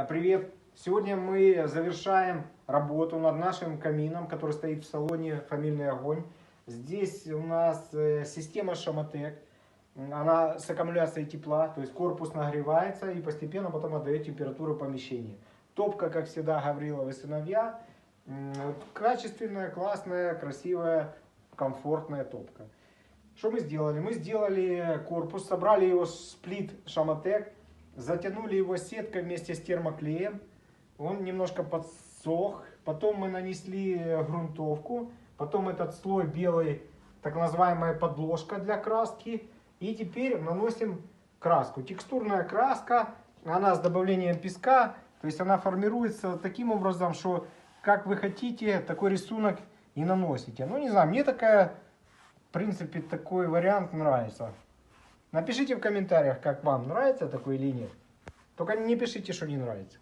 Привет! Сегодня мы завершаем работу над нашим камином, который стоит в салоне «Фамильный огонь». Здесь у нас система шамотех. Она с аккумуляцией тепла, то есть корпус нагревается и постепенно потом отдает температуру помещения. Топка, как всегда, Гаврилов и «Сыновья». Качественная, классная, красивая, комфортная топка. Что мы сделали? Мы сделали корпус, собрали его с плит шамотех, затянули его сеткой вместе с термоклеем. Он немножко подсох. Потом мы нанесли грунтовку. Потом этот слой белый, так называемая подложка для краски. И теперь наносим краску. Текстурная краска, она с добавлением песка. То есть она формируется таким образом, что как вы хотите, такой рисунок и наносите. Ну не знаю, мне такая, в принципе, такой вариант нравится. Напишите в комментариях, как вам нравится такой или нет. Только не пишите, что не нравится.